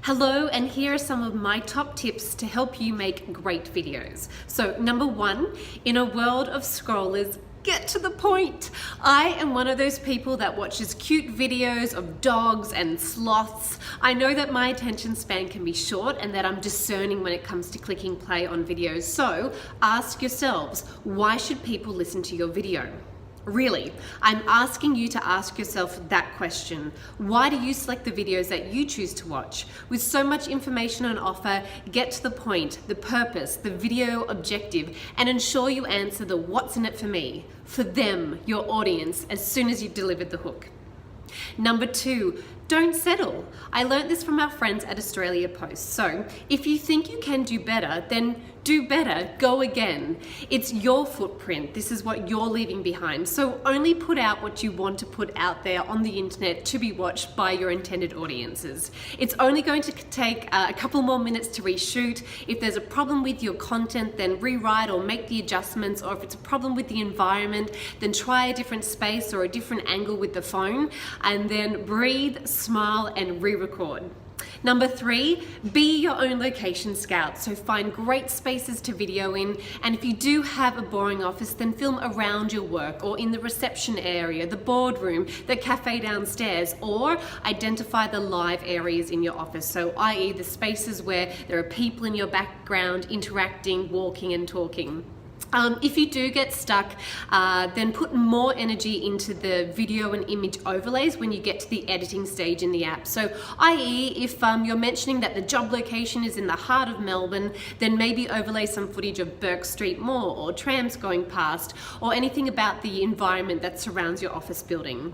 Hello, and here are some of my top tips to help you make great videos. So number one, in a world of scrollers, get to the point. I am one of those people that watches cute videos of dogs and sloths. I know that my attention span can be short and that I'm discerning when it comes to clicking play on videos. So ask yourselves, why should people listen to your video? Really, I'm asking you to ask yourself that question. Why do you select the videos that you choose to watch? With so much information on offer, get to the point, the purpose, the video objective, and ensure you answer the what's in it for me, for them, your audience, as soon as you've delivered the hook. Number two, don't settle. I learned this from our friends at Australia Post. So if you think you can do better, then do better, go again. It's your footprint. This is what you're leaving behind. So only put out what you want to put out there on the internet to be watched by your intended audiences. It's only going to take a couple more minutes to reshoot. If there's a problem with your content, then rewrite or make the adjustments. Or if it's a problem with the environment, then try a different space or a different angle with the phone, and then breathe, smile, and re-record. Number three, be your own location scout. So find great spaces to video in, and if you do have a boring office, then film around your work or in the reception area, the boardroom, the cafe downstairs, or identify the live areas in your office. So i.e. the spaces where there are people in your background interacting, walking and talking. If you do get stuck, then put more energy into the video and image overlays when you get to the editing stage in the app. So i.e. if you're mentioning that the job location is in the heart of Melbourne, then maybe overlay some footage of Burke Street Mall or trams going past, or anything about the environment that surrounds your office building.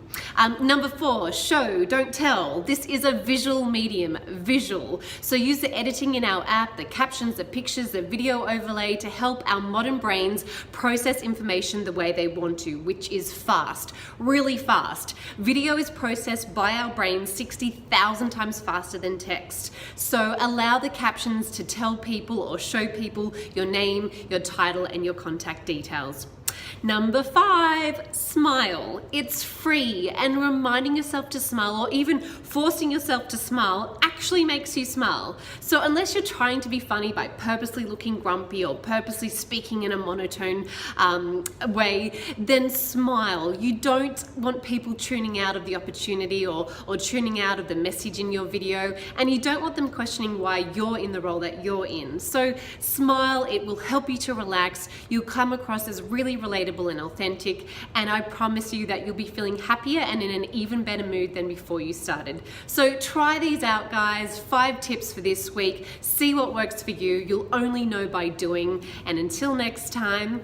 Number four, show, don't tell. This is a visual medium, visual. So use the editing in our app, the captions, the pictures, the video overlay to help our modern brains process information the way they want to, which is fast, really fast. Video is processed by our brains 60,000 times faster than text. So allow the captions to tell people or show people your name, your title, and your contact details. Number five, smile. It's free, and reminding yourself to smile or even forcing yourself to smile actually makes you smile. So unless you're trying to be funny by purposely looking grumpy or purposely speaking in a monotone way, then smile. You don't want people tuning out of the opportunity or tuning out of the message in your video, and you don't want them questioning why you're in the role that you're in. So smile, it will help you to relax. You'll come across as really relatable and authentic, and I promise you that you'll be feeling happier and in an even better mood than before you started. So try these out, guys. 5 tips for this week. See what works for you. You'll only know by doing. And until next time,